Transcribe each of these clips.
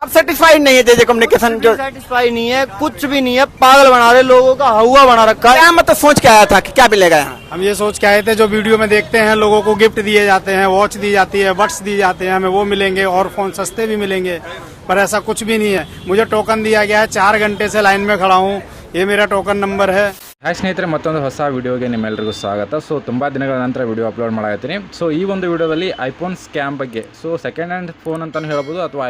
आप सेटिस्फाइड नहीं है जेजे कम्युनिकेशन जो? सेटिस्फाई नहीं है, कुछ भी नहीं है, पागल बना रहे लोगों का, हवा बना रखा है। क्या मतलब सोच के आया था कि क्या मिलेगा यहाँ? हम ये सोच के आए थे, जो वीडियो में देखते हैं लोगों को गिफ्ट दिए जाते हैं, वॉच दी जाती है, बड्स दिए जाते हैं, हमें वो मिलेंगे और फोन सस्ते भी मिलेंगे, पर ऐसा कुछ भी नहीं है। मुझे टोकन दिया गया है, 4 घंटे से लाइन में खड़ा हूँ, ये मेरा टोकन नंबर है। ಹಾಯ್ ಸ್ನೇಹಿತರೆ, ಮತ್ತೊಂದು ಹೊಸ ವಿಡಿಯೋಗೆ ನಿಮ್ಮೆಲ್ಲರಿಗೂ ಸ್ವಾಗತ. ಸೊ ತುಂಬ ದಿನಗಳ ನಂತರ ವಿಡಿಯೋ ಅಪ್ಲೋಡ್ ಮಾಡಾಕತ್ತೀನಿ. ಸೊ ಈ ಒಂದು ವಿಡಿಯೋದಲ್ಲಿ ಐಫೋನ್ ಸ್ಕ್ಯಾಮ್ ಬಗ್ಗೆ, ಸೊ ಸೆಕೆಂಡ್ ಹ್ಯಾಂಡ್ ಫೋನ್ ಅಂತಲೂ ಹೇಳ್ಬೋದು ಅಥವಾ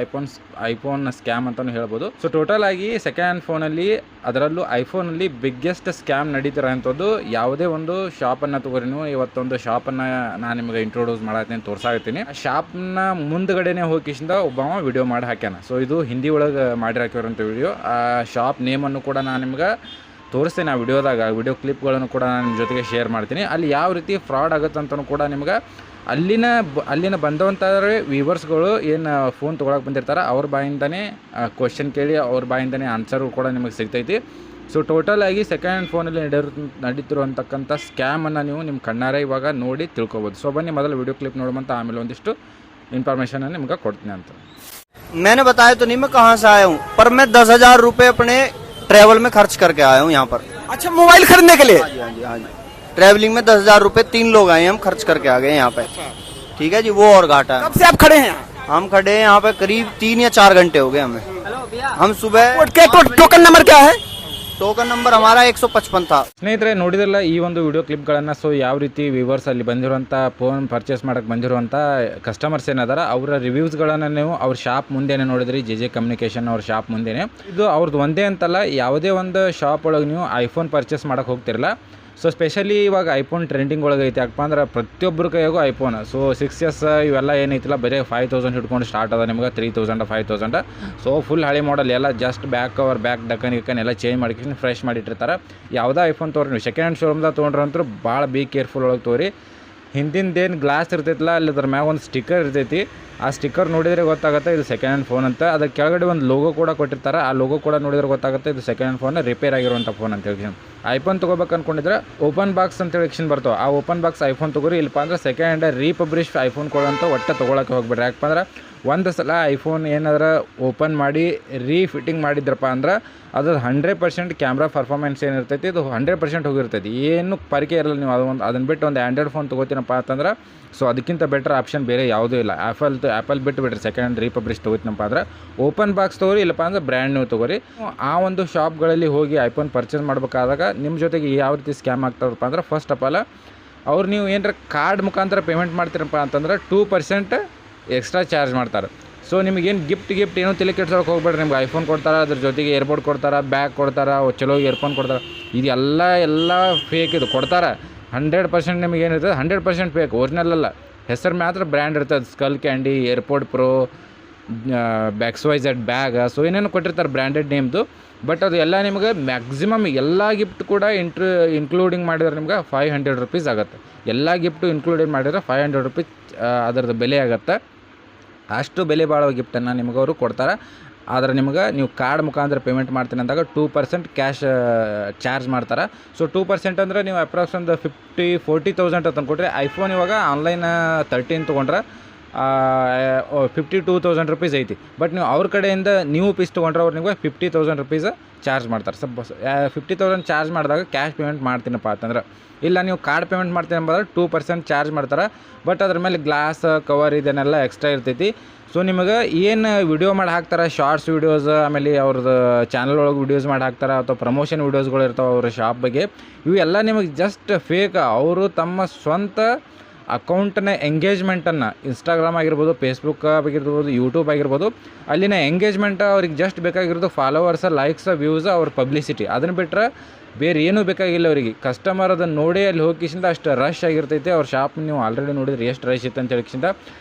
ಐಫೋನ್ ಸ್ಕ್ಯಾಮ್ ಅಂತಲೂ ಹೇಳ್ಬೋದು. ಸೊ ಟೋಟಲ್ ಆಗಿ ಸೆಕೆಂಡ್ ಹ್ಯಾಂಡ್ ಫೋನಲ್ಲಿ, ಅದರಲ್ಲೂ ಐಫೋನಲ್ಲಿ ಬಿಗ್ಗೆಸ್ಟ್ ಸ್ಕ್ಯಾಮ್ ನಡೀತಿರೋಂಥದ್ದು ಯಾವುದೇ ಒಂದು ಶಾಪನ್ನು ತಗೋರಿ. ನೀವು ಇವತ್ತೊಂದು ಶಾಪನ್ನು ನಾನು ನಿಮಗೆ ಇಂಟ್ರೊಡ್ಯೂಸ್ ಮಾಡತ್ತೀನಿ, ತೋರ್ಸಾಕತ್ತೀನಿ. ಆ ಶಾಪ್ನ ಮುಂದ್ಗಡೆನೆ ಹೋಗಿಸಿಂದ ಒಬ್ಬ ವಿಡಿಯೋ ಮಾಡಿ ಹಾಕ್ಯಾನ. ಸೊ ಇದು ಹಿಂದಿ ಒಳಗೆ ಮಾಡಿ ಹಾಕಿರೋಂಥ ವಿಡಿಯೋ. ಆ ಶಾಪ್ ನೇಮನ್ನು ಕೂಡ ನಾನು ನಿಮ್ಗೆ ತೋರಿಸ್ತೇನೆ ಆ ವಿಡಿಯೋದಾಗ. ವಿಡಿಯೋ ಕ್ಲಿಪ್ಗಳನ್ನು ಕೂಡ ನಾನು ನಿಮ್ಮ ಜೊತೆಗೆ ಶೇರ್ ಮಾಡ್ತೀನಿ. ಅಲ್ಲಿ ಯಾವ ರೀತಿ ಫ್ರಾಡ್ ಆಗುತ್ತೆ ಅಂತಲೂ ಕೂಡ ನಿಮ್ಗೆ ಅಲ್ಲಿನ ಬಂದವಂಥ ವ್ಯೂವರ್ಸ್ಗಳು ಏನು ಫೋನ್ ತೊಗೊಳಕ್ಕೆ ಬಂದಿರ್ತಾರೆ ಅವ್ರ ಬಾಯಿಂದನೇ ಕ್ವಶನ್ ಕೇಳಿ ಅವ್ರ ಬಾಯಿಂದನೇ ಆನ್ಸರು ಕೂಡ ನಿಮಗೆ ಸಿಗ್ತೈತಿ. ಸೊ ಟೋಟಲ್ ಆಗಿ ಸೆಕೆಂಡ್ ಹ್ಯಾಂಡ್ ಫೋನಲ್ಲಿ ನಡೀತಿರುವಂತಕ್ಕಂಥ ಸ್ಕ್ಯಾಮನ್ನು ನೀವು ನಿಮ್ಮ ಕಣ್ಣಾರೆ ಇವಾಗ ನೋಡಿ ತಿಳ್ಕೊಬೋದು. ಸೊ ಬನ್ನಿ ಮೊದಲು ವಿಡಿಯೋ ಕ್ಲಿಪ್ ನೋಡುವಂತ ಆಮೇಲೆ ಒಂದಿಷ್ಟು ಇನ್ಫಾರ್ಮೇಷನ್ ನಿಮ್ಗೆ ಕೊಡ್ತೀನಿ ಅಂತ. मैंने बताया तो नहीं मैं कहाँ से आया हूँ, पर मैं 10,000 रुपए अपने ट्रेवल में खर्च करके आया हूँ यहाँ पर। अच्छा, मोबाइल खरीदने के लिए? हाँ जी। ट्रेवलिंग में 10,000 रुपए 3 लोग आए, हम खर्च करके आ गए यहाँ पे। ठीक है जी, वो और घाटा है। कब से आप खड़े हैं यहाँ? हम खड़े हैं यहाँ पे करीब 3 या 4 घंटे हो गए हमें। हम सुबह टोकन नंबर क्या है? टोकन नंबर हमारा 155 था. ಸ್ನೇಹಿತರೆ, ನೋಡಿದ್ರಲ್ಲ ಈ ಒಂದು ವಿಡಿಯೋ ಕ್ಲಿಪ್ಗಳನ್ನು. ಸೊ ಯಾವ ರೀತಿ ವ್ಯೂವರ್ಸ್ ಅಲ್ಲಿ ಬಂದಿರುವಂಥ ಫೋನ್ ಪರ್ಚೇಸ್ ಮಾಡೋಕ್ಕೆ ಬಂದಿರುವಂಥ ಕಸ್ಟಮರ್ಸ್ ಏನಾದಾರ ಅವರ ರಿವ್ಯೂಸ್ಗಳನ್ನು ನೀವು ಅವ್ರ ಶಾಪ್ ಮುಂದೆನೇ ನೋಡಿದ್ರಿ, ಜೆ ಕಮ್ಯುನಿಕೇಷನ್ ಅವ್ರ ಶಾಪ್ ಮುಂದೆನೇ. ಇದು ಅವ್ರದ್ದು ಒಂದೇ ಅಂತಲ್ಲ, ಯಾವುದೇ ಒಂದು ಶಾಪ್ ಒಳಗೆ ನೀವು ಐಫೋನ್ ಪರ್ಚೇಸ್ ಮಾಡೋಕ್ಕೆ ಹೋಗ್ತಿರಲ್ಲ. ಸೊ ಸ್ಪೆಷಲಿ ಇವಾಗ ಐಫೋನ್ ಟ್ರೆಂಡಿಂಗ್ ಒಳಗೆ ಐತೆ. ಯಾಕಪ್ಪ ಅಂದ್ರೆ ಪ್ರತಿಯೊಬ್ಬರ ಕೈಯಾಗೂ ಐಫೋನ್. ಸೊ 6S ಇವೆಲ್ಲ ಏನೈತಿಲ್ಲ, ಬರೀ 5,000 ಹಿಡ್ಕೊಂಡು ಸ್ಟಾರ್ಟ್ ಅದ ನಿಮ್ಗೆ, 3,000 5,000. ಸೊ ಫುಲ್ ಹಳೆ ಮಾಡಲ್ ಎಲ್ಲ just back cover, back Deccan ಎಲ್ಲ ಚೇಂಜ್ ಮಾಡಿ ಫ್ರೆಶ್ ಮಾಡಿಟ್ಟಿರ್ತಾರೆ. ಯಾವುದೇ ಐಫೋನ್ ತೊಗೊರಿ ನೀವು, ಸೆಕೆಂಡ್ ಹ್ಯಾಂಡ್ ಶೋರೂಮ್ದಾಗ ತೊಗೊಂಡ್ರಂತೂ ಭಾಳ ಬಿ ಕೇರ್ಫುಲ್ ಒಳಗೆ ತೊಗೊರಿ. ಹಿಂದಿಂದೇನು ಗ್ಲಾಸ್ ಇರ್ತೈತಿಲ್ಲ, ಅಲ್ಲಿ ಅದ್ರ ಮ್ಯಾಗ ಒಂದು ಸ್ಟಿಕ್ಕರ್ ಇರ್ತೈತಿ. ಆ ಸ್ಟಿಕ್ಕರ್ ನೋಡಿದರೆ ಗೊತ್ತಾಗುತ್ತೆ ಇದು ಸೆಕೆಂಡ್ ಹ್ಯಾಂಡ್ ಫೋನ್ ಅಂತ. ಅದರ ಕೆಳಗಡೆ ಒಂದು ಲೋಗೋ ಕೂಡ ಕೊಟ್ಟಿರ್ತಾರೆ. ಆ ಲೋಗೋ ಕೂಡ ನೋಡಿದ್ರೆ ಗೊತ್ತಾಗುತ್ತೆ ಇದು ಸೆಕೆಂಡ್ ಹ್ಯಾಂಡ್ ಫೋನ್, ರಿಪೇರ್ ಆಗಿರುವಂಥ ಫೋನ್ ಅಂತ ಹೇಳಿ. ಐಫೋನ್ ತೊಗೋಬೇಕು ಅಂದ್ಕೊಂಡಿದ್ರೆ ಓಪನ್ ಬಾಕ್ಸ್ ಅಂತ ಹೇಳಿ ಬರ್ತಾವೆ. ಆ ಓಪನ್ ಬಾಕ್ಸ್ ಐಫೋನ್ ತೊಗೋರಿ. ಇಲ್ಲಪ್ಪ ಅಂದ್ರೆ ಸೆಕೆಂಡ್ ಹ್ಯಾಂಡ್ ರೀಪಬ್ಲಿಷ್ ಐಫೋನ್ ಕೊಡೋಂಥ ಒಟ್ಟು ತೊಗೊಳಕ್ಕೆ ಹೋಗ್ಬೇಡ್ರಿ. ಯಾಕಪ್ಪ ಅಂದ್ರೆ ಒಂದು ಸಲ ಐಫೋನ್ ಏನಾದ್ರೆ ಓಪನ್ ಮಾಡಿ ರೀಫಿಟ್ಟಿಂಗ್ ಮಾಡಿದ್ರಪ್ಪ ಅಂದ್ರೆ ಅದು 100% ಕ್ಯಾಮ್ರಾ ಪರ್ಫಾರ್ಮೆನ್ಸ್ ಏನಿರ್ತೈತಿ ಅದು 100% ಹೋಗಿರ್ತೈತಿ. ಏನು ಪರಿಕೆ ಇರಲ್ಲ. ನೀವು ಅದನ್ನು ಬಿಟ್ಟು ಒಂದು ಆ್ಯಂಡ್ರಾಯ್ಡ್ ಫೋನ್ ತೊಗೋತೀನಪ್ಪ ಅಂತಂದ್ರೆ ಸೊ ಅದಕ್ಕಿಂತ ಬೆಟರ್ ಆಪ್ಷನ್ ಬೇರೆ ಯಾವುದೂ ಇಲ್ಲ. ಆ್ಯಪಲ್ ಬಿಟ್ಟು ಬಿಡ್ರಿ, ಸೆಕೆಂಡ್ ಹ್ಯಾಂಡ್ ರೀಪಬ್ಲಿಷ್ ತೊಗೋತೀನಪ್ಪ ಅಂದ್ರೆ ಓಪನ್ ಬಾಕ್ಸ್ ತೊಗೊರಿ, ಇಲ್ಲಪ್ಪ ಅಂದ್ರೆ ಬ್ರ್ಯಾಂಡ್ ನ್ಯೂ ತೊಗೊರಿ. ಆ ಒಂದು ಶಾಪ್ಗಳಲ್ಲಿ ಹೋಗಿ ಐಫೋನ್ ಪರ್ಚೇಸ್ ಮಾಡಬೇಕಾದಾಗ ನಿಮ್ಮ ಜೊತೆಗೆ ಯಾವ ರೀತಿ ಸ್ಕ್ಯಾಮ್ ಆಗ್ತಾರಪ್ಪ ಅಂದ್ರೆ, ಫಸ್ಟ್ ಆಫ್ ಆಲ್ ಅವ್ರು ನೀವು ಏನಾರ ಕಾರ್ಡ್ ಮುಖಾಂತರ ಪೇಮೆಂಟ್ ಮಾಡ್ತೀರಪ್ಪ ಅಂತಂದ್ರೆ 2% ಎಕ್ಸ್ಟ್ರಾ ಚಾರ್ಜ್ ಮಾಡ್ತಾರೆ. ಸೊ ನಿಮಗೇನು ಗಿಫ್ಟ್ ಏನೂ ತಲೆ ಕೆಡ್ಸೋಕೆ ಹೋಗ್ಬೇಡ್ರಿ. ನಿಮ್ಗೆ ಐಫೋನ್ ಕೊಡ್ತಾರೆ, ಅದ್ರ ಜೊತೆಗೆ ಏರ್ಪೋರ್ಟ್ ಕೊಡ್ತಾರೆ, ಬ್ಯಾಗ್ ಕೊಡ್ತಾರೆ, ಚಲೋ ಇಯರ್ಫೋನ್ ಕೊಡ್ತಾರೆ. ಇದು ಎಲ್ಲ ಫೇಕ್. ಇದು ಕೊಡ್ತಾರೆ 100% ನಿಮಗೆ ಏನಿರ್ತದೆ 100% ಫೇಕ್, ಒರಿಜಿನಲ್ ಅಲ್ಲ. ಹೆಸರು ಮಾತ್ರ ಬ್ರ್ಯಾಂಡ್ ಇರ್ತದೆ, skull candy, airport pro, XYZ bag, so ಏನೇನು ಕೊಟ್ಟಿರ್ತಾರೆ ಬ್ರ್ಯಾಂಡೆಡ್ ನೇಮ್ದು. ಬಟ್ ಅದು ಎಲ್ಲ ನಿಮಗೆ ಮ್ಯಾಕ್ಸಿಮಮ್ ಎಲ್ಲ ಗಿಫ್ಟ್ ಕೂಡ ಇನ್ಕ್ಲೂಡಿಂಗ್ ಮಾಡಿದ್ರೆ ನಿಮ್ಗೆ 500 ರೂಪೀಸ್ ಆಗುತ್ತೆ. ಎಲ್ಲ ಗಿಫ್ಟು ಇನ್ಕ್ಲೂಡಿಂಗ್ ಮಾಡಿದ್ರೆ 500 ರೂಪೀಸ್ ಅದರದ್ದು ಬೆಲೆ ಆಗುತ್ತೆ. ಅಷ್ಟು ಬೆಲೆ ಬಾಳೋ ಗಿಫ್ಟನ್ನು ನಿಮ್ಗೆ ಅವರು ಕೊಡ್ತಾರೆ. ಆದರೆ ನಿಮ್ಗೆ ನೀವು ಕಾರ್ಡ್ ಮುಖಾಂತರ ಪೇಮೆಂಟ್ ಮಾಡ್ತೀನಿ ಅಂದಾಗ 2% ಕ್ಯಾಶ್ ಚಾರ್ಜ್ ಮಾಡ್ತಾರೆ. ಸೊ 2% ಅಂದರೆ ನೀವು ಅಪ್ರಾಕ್ಸ್ ಒಂದು 40,000 ಅಂತ ಕೊಟ್ಟರೆ, ಐಫೋನ್ ಇವಾಗ ಆನ್ಲೈನ್ 13 ತೊಗೊಂಡ್ರೆ 52,000 ರೂಪೀಸ್ ಐತಿ. ಬಟ್ ನೀವು ಅವ್ರ ಕಡೆಯಿಂದ ನೀವು ಪೀಸ್ ತೊಗೊಂಡ್ರೆ ಅವ್ರು ನಿಮಗೆ 50,000 ರೂಪೀಸ್ ಚಾರ್ಜ್ ಮಾಡ್ತಾರೆ. 50,000 ಚಾರ್ಜ್ ಮಾಡಿದಾಗ ಕ್ಯಾಶ್ ಪೇಮೆಂಟ್ ಮಾಡ್ತೀನಪ್ಪ ಅಂತಂದ್ರೆ, ಇಲ್ಲ ನೀವು ಕಾರ್ಡ್ ಪೇಮೆಂಟ್ ಮಾಡ್ತೀನಿ ಅಂಬಾದ್ರೆ 2% ಚಾರ್ಜ್ ಮಾಡ್ತಾರೆ. ಬಟ್ ಅದ್ರ ಮೇಲೆ ಗ್ಲಾಸ್ ಕವರ್ ಇದನ್ನೆಲ್ಲ ಎಕ್ಸ್ಟ್ರಾ ಇರ್ತೈತಿ. ಸೊ ನಿಮಗೆ ಏನು ವಿಡಿಯೋ ಮಾಡಿ ಹಾಕ್ತಾರೆ, ಶಾರ್ಟ್ಸ್ ವೀಡಿಯೋಸ್, ಆಮೇಲೆ ಅವ್ರದ್ದು ಚಾನಲ್ ಒಳಗೆ ವೀಡಿಯೋಸ್ ಮಾಡಿ ಹಾಕ್ತಾರೆ, ಅಥವಾ ಪ್ರಮೋಷನ್ ವೀಡಿಯೋಸ್ಗಳು ಇರ್ತಾವೆ ಅವ್ರ ಶಾಪ್ ಬಗ್ಗೆ, ಇವೆಲ್ಲ ನಿಮಗೆ ಜಸ್ಟ್ ಫೇಕ್. ಅವರು ತಮ್ಮ ಸ್ವಂತ ಅಕೌಂಟನ್ನ ಎಂಗೇಜ್ಮೆಂಟನ್ನು, ಇನ್ಸ್ಟಾಗ್ರಾಮ್ ಆಗಿರ್ಬೋದು, ಫೇಸ್ಬುಕ್ ಆಗಿರ್ಬೋದು, ಯೂಟ್ಯೂಬ್ ಆಗಿರ್ಬೋದು, ಅಲ್ಲಿನ ಎಂಗೇಜ್ಮೆಂಟ್ ಅವ್ರಿಗೆ ಜಸ್ಟ್ ಬೇಕಾಗಿರೋದು ಫಾಲೋವರ್ಸ್, ಲೈಕ್ಸ್, ವ್ಯೂಸ್, ಅವ್ರ ಪಬ್ಲಿಸಿಟಿ. ಅದನ್ನು ಬಿಟ್ಟರೆ ಬೇರೆ ಏನೂ ಬೇಕಾಗಿಲ್ಲ ಅವರಿಗೆ. ಕಸ್ಟಮರ್ ಅದನ್ನು ನೋಡಿ ಅಲ್ಲಿ ಹೋಗಿಸಿಂದ ಅಷ್ಟು ರಶ್ ಆಗಿರ್ತೈತೆ. ಅವ್ರ ಶಾಪ್ ನೀವು ಆಲ್ರೆಡಿ ನೋಡಿದ್ರೆ ಎಷ್ಟು ರಶ್ ಇತ್ತು ಅಂತ ಹೇಳಿಕಿಂದ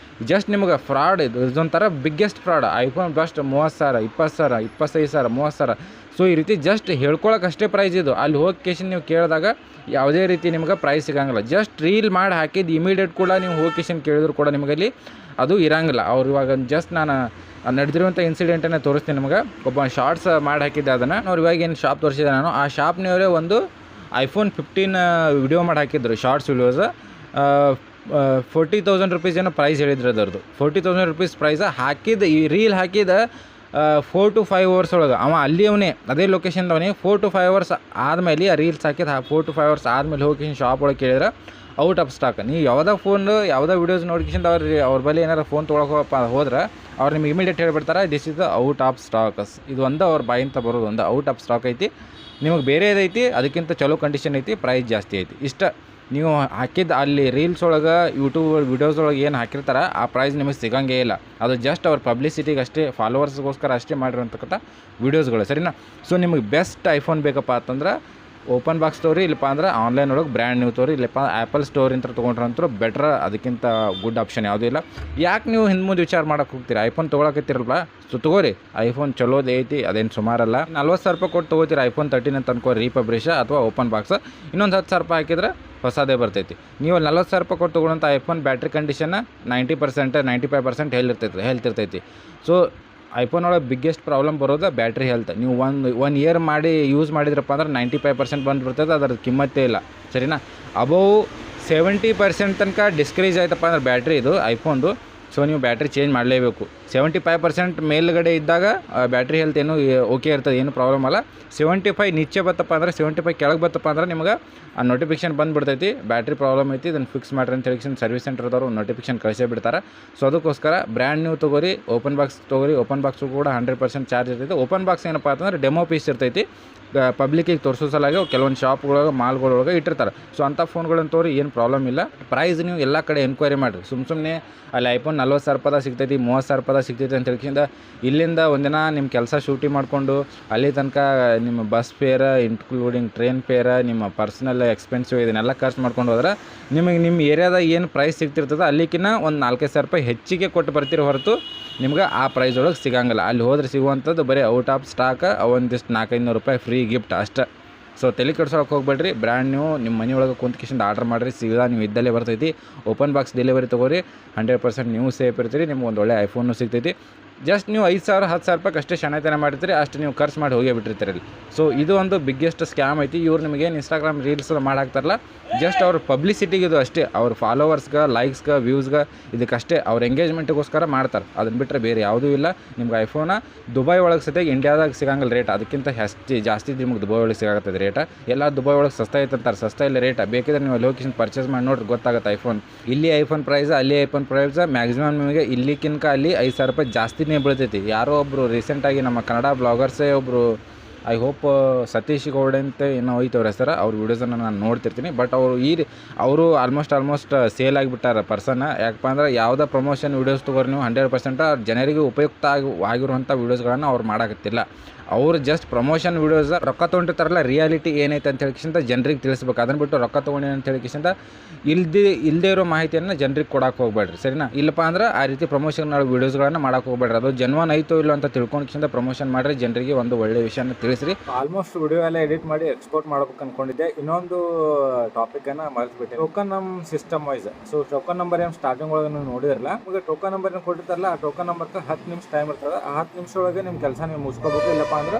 ಜಸ್ಟ್ ನಿಮಗೆ ಫ್ರಾಡ್. ಇದೊಂಥರ ಬಿಗ್ಗೆಸ್ಟ್ ಫ್ರಾಡ್. ಐಫೋನ್ ಬಸ್ಟ್ 30,000, 20,000, 25,000, 30,000. ಸೊ ಈ ರೀತಿ ಜಸ್ಟ್ ಹೇಳ್ಕೊಳಕ್ಕೆ ಅಷ್ಟೇ ಪ್ರೈಸ್ ಇದು. ಅಲ್ಲಿ ಹೋಗಿ ಕೇಶನ್ ನೀವು ಕೇಳಿದಾಗ ಯಾವುದೇ ರೀತಿ ನಿಮ್ಗೆ ಪ್ರೈಸ್ ಸಿಗೋಂಗಿಲ್ಲ. ಜಸ್ಟ್ ರೀಲ್ ಮಾಡಿ ಹಾಕಿದ್ದು ಇಮಿಡಿಯೇಟ್ ಕೂಡ ನೀವು ಹೋಗಿ ಕೇಶನ್ ಕೇಳಿದ್ರು ಕೂಡ ನಿಮಗಲ್ಲಿ ಅದು ಇರೋಂಗಿಲ್ಲ. ಅವ್ರು ಇವಾಗ ಜಸ್ಟ್ ನಾನು ನಡೆದಿರುವಂಥ ಇನ್ಸಿಡೆಂಟನ್ನು ತೋರಿಸ್ತೀನಿ ನಿಮಗೆ. ಒಬ್ಬ ಶಾರ್ಟ್ಸ್ ಮಾಡಿ ಹಾಕಿದ್ದೆ ಅದನ್ನು. ಅವ್ರು ಇವಾಗ ಏನು ಶಾಪ್ ತೋರಿಸಿದೆ ನಾನು, ಆ ಶಾಪ್ನವರೇ ಒಂದು ಐಫೋನ್ 15 ವಿಡಿಯೋ ಮಾಡಿ ಹಾಕಿದ್ರು, ಶಾರ್ಟ್ಸ್ ವಿಡಿಯೋಸ್. 40,000 ರೂಪೀಸ್ ಏನೋ ಪ್ರೈಸ್ ಹೇಳಿದ್ರು ಅದರದ್ದು. 40,000 ರೂಪೀಸ್ ಪ್ರೈಸ್ ಹಾಕಿದ್ದು, ಈ ರೀಲ್ ಹಾಕಿದ 4 to 5 hours ಒಳಗೆ ಅವ ಅಲ್ಲಿ ಅವನೇ ಅದೇ ಲೊಕೇಶನ್ದವನೇ 4 to 5 hours ಆದಮೇಲೆ ಆ ರೀಲ್ಸ್ ಹಾಕಿದ 4 to 5 hours ಆದಮೇಲೆ ಹೋಗಿ ಶಾಪ್ ಒಳಗೆ ಕೇಳಿದ್ರೆ ಔಟ್ ಆಫ್ ಸ್ಟಾಕ್. ನೀವು ಯಾವುದೋ ಫೋನ್ ಯಾವುದೋ ವೀಡಿಯೋಸ್ ನೋಡ್ಕೊಂಡು ಅವ್ರ ಬಳಿ ಏನಾರು ಫೋನ್ ತೊಗೊಳಕ್ಕೆ ಹೋದ್ರೆ ಅವ್ರು ನಿಮ್ಗೆ ಇಮಿಡಿಯೇಟ್ ಹೇಳ್ಬಿಡ್ತಾರೆ this is the out of stocks. ಇದು ಒಂದು ಅವ್ರ ಬಾಯಿಂದ ಬರೋದು ಒಂದು ಔಟ್ ಆಫ್ ಸ್ಟಾಕ್ ಐತಿ, ನಿಮಗೆ ಬೇರೆ ಐತಿ ಅದಕ್ಕಿಂತ ಚಲೋ ಕಂಡೀಷನ್ ಐತಿ, ಪ್ರೈಸ್ ಜಾಸ್ತಿ ಐತಿ. ಇಷ್ಟ ನೀವು ಹಾಕಿದ್ದು ಅಲ್ಲಿ ರೀಲ್ಸ್ ಒಳಗೆ ಯೂಟ್ಯೂಬ್ ವೀಡಿಯೋಸ್ ಒಳಗೆ ಏನು ಹಾಕಿರ್ತಾರೆ ಆ ಪ್ರೈಸ್ ನಿಮಗೆ ಸಿಗೋಂಗೇ ಇಲ್ಲ. ಅದು ಜಸ್ಟ್ ಅವ್ರ ಪಬ್ಲಿಸಿಟಿಗೆ ಅಷ್ಟೇ, ಫಾಲೋವರ್ಸ್ಗೋಸ್ಕರ ಅಷ್ಟೇ ಮಾಡಿರೋಂಥಕ್ಕಂಥ ವೀಡಿಯೋಸ್ಗಳು, ಸರಿನಾ? ಸೊ ನಿಮಗೆ ಬೆಸ್ಟ್ ಐಫೋನ್ ಬೇಕಪ್ಪ ಅಂತಂದ್ರೆ ಓಪನ್ ಬಾಕ್ಸ್ ಸ್ಟೋರಿ, ಇಲ್ಲಪ್ಪ ಅಂದ್ರೆ ಆನ್ಲೈನ್ ಒಳಗೆ ಬ್ರ್ಯಾಂಡ್ ನ್ಯೂ ತೋರಿ, ಇಲ್ಲಪ್ಪ ಆ್ಯಪಲ್ ಸ್ಟೋರ್ ಇಂತ ತೊಗೊಂಡ್ರಂತೂ ಬೆಟ್ರ್. ಅದಕ್ಕಿಂತ ಗುಡ್ ಆಪ್ಷನ್ ಯಾವುದೂ ಇಲ್ಲ. ಯಾಕೆ ನೀವು ಹಿಂದೆ ಮುಂದೆ ವಿಚಾರ ಮಾಡೋಕೆ ಹೋಗ್ತೀರಿ? ಐಫೋನ್ ತೊಗೊಳಕತ್ತಿರಲ್ವ, ಸೊ ತೊಗೋರಿ, ಐಫೋನ್ ಚಲೋದು ಐತಿ, ಅದೇನು ಸುಮಾರಲ್ಲ. 40,000 ರೂಪಾಯಿ ಕೊಟ್ಟು ತೊಗೋತೀರಿ ಐಫೋನ್ 13 ಅಂತ ಅನ್ಕೋ, ರೀಪಬ್ಲಿಷ ಅಥವಾ ಓಪನ್ ಬಾಕ್ಸ್, ಇನ್ನೊಂದು 10,000 ರೂಪಾಯಿ ಹಾಕಿದ್ರೆ ಹೊಸದೇ ಬರ್ತೈತಿ. ನೀವು 40,000 ರೂಪಾಯಿ ಕೊಟ್ಟು ತೊಗೊಳ್ಳೋಂಥ ಐಫೋನ್ ಬ್ಯಾಟ್ರಿ ಕಂಡೀಷನ್ನ 90% 95% ಹೇಳ್ತಿರ್ತೈತಿ. ಸೊ ಐಫೋನ್ ಒಳಗೆ ಬಿಗ್ಗೆಸ್ಟ್ ಪ್ರಾಬ್ಲಮ್ ಬರೋದು ಬ್ಯಾಟ್ರಿ ಹೆಲ್ತ್. ನೀವು ಒನ್ ಇಯರ್ ಮಾಡಿ ಯೂಸ್ ಮಾಡಿದ್ರಪ್ಪ ಅಂದ್ರೆ 95% ಬಂದುಬಿಡ್ತದೆ, ಅದರ ಕಿಮ್ಮತ್ತೇ ಇಲ್ಲ, ಸರಿನಾ? ಅಬೌವ್ 70% ತನಕ ಡಿಸ್ಕರೇಜ್ ಆಯ್ತಪ್ಪ ಅಂದ್ರೆ ಬ್ಯಾಟ್ರಿ ಇದು ಐಫೋನ್ದು. ಸೊ ನೀವು ಬ್ಯಾಟ್ರಿ ಚೇಂಜ್ ಮಾಡಲೇಬೇಕು. 75% ಮೇಲ್ಗಡೆ ಇದ್ದಾಗ ಬ್ಯಾಟ್ರಿ ಹೆಲ್ತ್ ಏನು ಓಕೆ ಇರ್ತದೆ, ಏನು ಪ್ರಾಬ್ಲಮ್ ಅಲ್ಲ. 75 ನೀಚೆ ಬತ್ತಪ್ಪ ಅಂದ್ರೆ 75 ಕೆಳಗೆ ಬತ್ತಪ್ಪ ಅಂದ್ರೆ ನಿಮ್ಗೆ ಆ ನೋಟಿಫಿಕೇಶನ್ ಬಂದುಬಿಡ್ತೈತಿ, ಬ್ಯಾಟ್ರಿ ಪ್ರಾಬ್ಲಮ್ ಐತಿ, ಇದನ್ನು ಫಿಕ್ಸ್ ಮಾಡ್ರಿ ಅಂತ ಹೇಳಿ ಸರ್ವಿಸ್ ಸೆಂಟರ್ದವರು ನೋಟಿಫಿಕೇಶನ್ ಕಳಿಸೇ ಬಿಡ್ತಾರೆ. ಸೊ ಅದಕ್ಕೋಸ್ಕರ ಬ್ರ್ಯಾಂಡ್ ನ್ಯೂ ತೊಗೋರಿ, ಓಪನ್ ಬಾಕ್ಸ್ ತೊಗೋರಿ. ಓಪನ್ ಬಾಕ್ಸು ಕೂಡ 100% ಚಾರ್ಜ್ ಇರ್ತೈತಿ. ಓಪನ್ ಬಾಕ್ಸ್ ಏನಪ್ಪ ಅಂತಂದ್ರೆ ಡೆಮೋ ಪೀಸ್ ಇರ್ತೈತಿ, ಪಬ್ಲಿಕ್ಕಿಗೆ ತೋರಿಸೋ ಸಲಾಗಿ ಕೆಲವೊಂದು ಶಾಪ್ಗಳೊಳಗೆ ಮಾಲ್ಗಳೊಳಗೆ ಇಟ್ಟಿರ್ತಾರೆ. ಸೊ ಅಂಥ ಫೋನ್ಗಳನ್ನು ತೋರಿ ಏನು ಪ್ರಾಬ್ಲಮ್ ಇಲ್ಲ. ಪ್ರೈಸ್ ನೀವು ಎಲ್ಲ ಕಡೆ ಎನ್ಕ್ವೈರಿ ಮಾಡಿರಿ. ಸುಮ್ಮನೆ ಅಲ್ಲಿ ಐಫೋನ್ 40,000 ರೂಪಾಯಿ ಸಿಗ್ತೈತಿ, 30,000 ರೂಪಾಯಿ ಸಿಗ್ತೈತಿ ಅಂತ ಹೇಳ್ಕಿಂದ ಇಲ್ಲಿಂದ ಒಂದಿನ ನಿಮ್ಮ ಕೆಲಸ ಶೂಟಿ ಮಾಡಿಕೊಂಡು ಅಲ್ಲಿ ತನಕ ನಿಮ್ಮ bus fare including train fair, ನಿಮ್ಮ ಪರ್ಸ್ನಲ್ ಎಕ್ಸ್ಪೆನ್ಸಿವ್ ಇದನ್ನೆಲ್ಲ ಖರ್ಚು ಮಾಡ್ಕೊಂಡು ಹೋದ್ರೆ ನಿಮಗೆ ನಿಮ್ಮ ಏರಿಯಾದಾಗ ಏನು ಪ್ರೈಸ್ ಸಿಗ್ತಿರ್ತದೆ ಅಲ್ಲಿಕಿನ್ನ ಒಂದು 4,000 ರೂಪಾಯಿ ಹೆಚ್ಚಿಗೆ ಕೊಟ್ಟು ಬರ್ತೀರಿ ಹೊರತು ನಿಮ್ಗೆ ಆ ಪ್ರೈಸ್ ಒಳಗೆ ಸಿಗೋಂಗಿಲ್ಲ. ಅಲ್ಲಿ ಹೋದ್ರೆ ಸಿಗುವಂಥದ್ದು ಬರೀ ಔಟ್ ಆಫ್ ಸ್ಟಾಕ್, ಒಂದಿಷ್ಟು 400-500 ರೂಪಾಯಿ ಫ್ರೀ ಗಿಫ್ಟ್ ಅಷ್ಟೇ. ಸೊ ತಲೆ ಕೆಡ್ಸೋಕೆ ಹೋಗ್ಬೇಡ್ರಿ, ಬ್ರ್ಯಾಂಡ್ ನೀವು ನಿಮ್ಮ ಮನೆ ಒಳಗೆ ಕುಂತ್ಕಿಸಿಂದ ಆರ್ಡರ್ ಮಾಡಿರಿ, ಸೀದಾ ನೀವು ಇದ್ದಲ್ಲೇ ಬರ್ತೈತಿ. ಓಪನ್ ಬಾಕ್ಸ್ ಡೆಲಿವರಿ ತೊಗೋರಿ, 100% ನೀವು ಸೇಫ್ ಇರ್ತೀರಿ, ನಿಮ್ಗೆ ಒಂದು ಒಳ್ಳೆ ಐಫೋನು ಸಿಗ್ತೈತಿ. ಜಸ್ಟ್ ನೀವು 5,000-10,000 ರೂಪಾಯಿ ಅಷ್ಟೇ ಶಣೈತನ ಮಾಡಿರ್ತೀರಿ, ಅಷ್ಟು ನೀವು ಖರ್ಚು ಮಾಡಿ ಹೋಗೇ ಬಿಟ್ಟಿರ್ತೀರಿ. ಸೊ ಇದು ಒಂದು ಬಿಗ್ಗೆಸ್ಟ್ ಸ್ಕ್ಯಾಮ್ ಐತಿ. ಇವ್ರು ನಿಮಗೇನು ಇನ್ಸ್ಟಾಗ್ರಾಮ್ ರೀಲ್ಸ್ ಮಾಡಾಕ್ತಾರಲ್ಲ, ಜಸ್ಟ್ ಅವ್ರ ಪಬ್ಲಿಸಿಟಿಗೆ ಇದು ಅಷ್ಟೇ, ಅವ್ರ ಫಾಲೋವರ್ಸ್ಗೆ, ಲೈಕ್ಸ್ಗೆ, ವ್ಯೂಸ್ಗೆ, ಇದಕ್ಕಷ್ಟೇ ಅವ್ರ ಎಂಗೇಜ್ಮೆಂಟಿಗೋಸ್ಕರ ಮಾಡ್ತಾರೆ. ಅದನ್ನು ಬಿಟ್ಟರೆ ಬೇರೆ ಯಾವುದೂ ಇಲ್ಲ. ನಿಮ್ಗೆ ಐಫೋನ ದುಬೈ ಒಳಗೆ ಸತ್ಯಾಗಿ ಇಂಡಿಯಾದಾಗ ಸಿಗಂಗಿಲ್ಲ ರೇಟ್, ಅದಕ್ಕಿಂತ ಜಾಸ್ತಿ ನಿಮ್ಗೆ ದುಬೈ ಒಳಗೆ ಸಿಗಾಗ್ತದೆ ರೇಟ. ಎಲ್ಲ ದುಬೈ ಒಳಗೆ ಸಸ್ತಾ ಐತಂತಾರೆ, ಸಸ್ತಾ ಇಲ್ಲ ರೇಟ. ಬೇಕಿದ್ರೆ ನೀವು ಲೊಕೇಶನ್ ಪರ್ಚೇಸ್ ಮಾಡಿ ನೋಡ್ರಿ, ಗೊತ್ತಾಗುತ್ತೆ ಐಫೋನ್. ಇಲ್ಲಿ ಐಫೋನ್ ಪ್ರೈಸ್, ಅಲ್ಲಿ ಐಫೋನ್ ಪ್ರೈಸ್ ಮ್ಯಾಕ್ಸಿಮಮ್ ನಿಮಗೆ ಇಲ್ಲಿಕ್ಕಿಂತ ಅಲ್ಲಿ 5,000 ರೂಪಾಯಿ ಜಾಸ್ತಿನೇ ಬೀಳ್ತೈತಿ. ಯಾರೋ ಒಬ್ಬರು ರೀಸೆಂಟಾಗಿ ನಮ್ಮ ಕನ್ನಡ ಬ್ಲಾಗರ್ಸೇ ಒಬ್ಬರು, ಐ ಹೋಪ್ ಸತೀಶ್ ಗೌಡ ಅಂತ ಏನೋ ಹೋಯ್ತು ಅವ್ರ ಹೆಸರು, ಅವ್ರ ವೀಡಿಯೋಸನ್ನು ನಾನು ನೋಡ್ತಿರ್ತೀನಿ. ಬಟ್ ಅವರು ಆಲ್ಮೋಸ್ಟ್ ಸೇಲ್ ಆಗಿಬಿಟ್ಟಾರೆ ಪರ್ಸನ್. ಯಾಕಪ್ಪ ಅಂದ್ರೆ ಯಾವುದೇ ಪ್ರಮೋಷನ್ ವೀಡಿಯೋಸ್ ತೊಗೊರಿ ನೀವು 100% ಜನರಿಗೆ ಉಪಯುಕ್ತ ಆಗಿರುವಂಥ ವೀಡಿಯೋಸ್ಗಳನ್ನು ಅವ್ರು ಮಾಡೋಕತ್ತಿಲ್ಲ. ಅವರು ಜಸ್ಟ್ ಪ್ರಮೋಷನ್ ವೀಡಿಯೋಸ್ ರೊಕ್ಕ ತೊಗೊಂಡಿರ್ತಾರಲ್ಲ, ರಿಯಾಲಿಟಿ ಏನೈತೆ ಅಂತ ಹೇಳಿಕಿಂತ ಜನರಿಗೆ ತಿಳಿಸ್ಬೇಕು. ಅದನ್ನು ಬಿಟ್ಟು ರೊಕ್ಕ ತೊಗೊಂಡಿ ಅಂತ ಹೇಳಿಕಿಂತ ಇಲ್ಲದೇ ಇರೋ ಮಾಹಿತಿಯನ್ನು ಜನರಿಗೆ ಕೊಡೋಕೆ ಹೋಗ್ಬೇಡ್ರಿ, ಸರಿನಾ? ಇಲ್ಲಪ್ಪ ಅಂದ್ರೆ ಆ ರೀತಿ ಪ್ರಮೋಷನ್ ವೀಡಿಯೋಸ್ಗಳನ್ನು ಮಾಡೋಕೆ ಹೋಗ್ಬೇಡ್ರಿ. ಅದು ಜನ್ವನ್ ಐತೋ ಇಲ್ಲ ಅಂತ ತಿಳ್ಕೊಂಡ್ಕಿಂತ ಪ್ರಮೋಷನ್ ಮಾಡಿರಿ, ಜನರಿಗೆ ಒಂದು ಒಳ್ಳೆ ವಿಷಯನ ತಿಳಿಸ್ರಿ. ಆಲ್ಮೋಸ್ಟ್ ವಿಡಿಯೋ ಎಲ್ಲ ಎಡಿಟ್ ಮಾಡಿ ಎಕ್ಸ್ಪೋರ್ಟ್ ಮಾಡ್ಬೇಕು ಅನ್ಕೊಂಡಿದ್ದೆ. ಇನ್ನೊಂದು ಟಾಪಿಕನ್ನು ಮರೆತುಬಿಟ್ಟೆ, token system wise. So token number ಏನು ಸ್ಟಾರ್ಟಿಂಗ್ ಒಳಗೆ ನೀವು ನೋಡಿರಲ್ಲ, ನಿಮಗೆ ಟೋಕನ್ ನಂಬರ್ ಏನು ಕೊಟ್ಟಿರ್ತಾರಲ್ಲ, ಆ ಟೋಕನ್ ನಂಬರ್ಗೆ 10 ನಿಮಿಷ ಟೈಮ್ ಇರ್ತದೆ. ಆ 10 ನಿಮಿಷ ಒಳಗೆ ನಿಮ್ಮ ಕೆಲಸ ನೀವು ಮುಗಿಸ್ಕೋಬೇಕು. ಇಲ್ಲಪ್ಪ ಅಂದ್ರೆ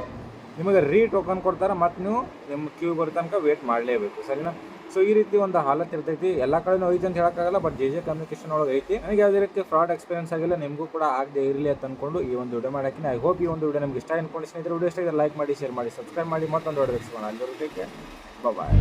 ನಿಮಗೆ ಟೋಕನ್ ಕೊಡ್ತಾರೆ, ಮತ್ತು ನೀವು ನಿಮ್ಮ ಕ್ಯೂ ಬರೋ ತನಕ ವೇಟ್ ಮಾಡಲೇಬೇಕು, ಸರಿನಾ? ಸೊ ಈ ರೀತಿ ಒಂದು ಹಾಲತ್ ಇರ್ತೈತಿ. ಎಲ್ಲ ಕಡೆನೂ ಐತಿ ಅಂತ ಹೇಳೋಕ್ಕಾಗಲ್ಲ, ಬಟ್ ಜೆ ಕಮ್ಯುನಿಕೇಶನ್ ಒಳಗೆ ಐತಿ. ನನಗೆ ಯಾವುದೇ ರೀತಿ ಫ್ರಾಡ್ ಎಕ್ಸ್ಪೀರಿಯನ್ಸ್ ಆಗಿಲ್ಲ, ನಿಮಗೂ ಕೂಡ ಆಗದೆ ಇರಲಿ ಅಂತ ಅಂದ್ಕೊಂಡು ಈ ಒಂದು ವಿಡಿಯೋ ಮಾಡಾಕಿನಿ. ಐ ಹೋಪ್ ಈ ಒಂದು ವಿಡಿಯೋ ನಿಮ್ಗೆ ಇಷ್ಟ ಅನ್ಕೊಂಡು ಸ್ನೇಹಿತರೆ, ವಿಡಿಯೋ ಇಷ್ಟ ಇದ್ದರೆ ಲೈಕ್ ಮಾಡಿ, ಶೇರ್ ಮಾಡಿ, ಸಬ್ಸ್ಕ್ರೈಬ್ ಮಾಡಿ, ಮತ್ತೊಂದು ವಿಡಿಯೋ ಸಿಗೋಣ. ಅಲ್ಲಿವರೆಗೆ ಬಾಯ್.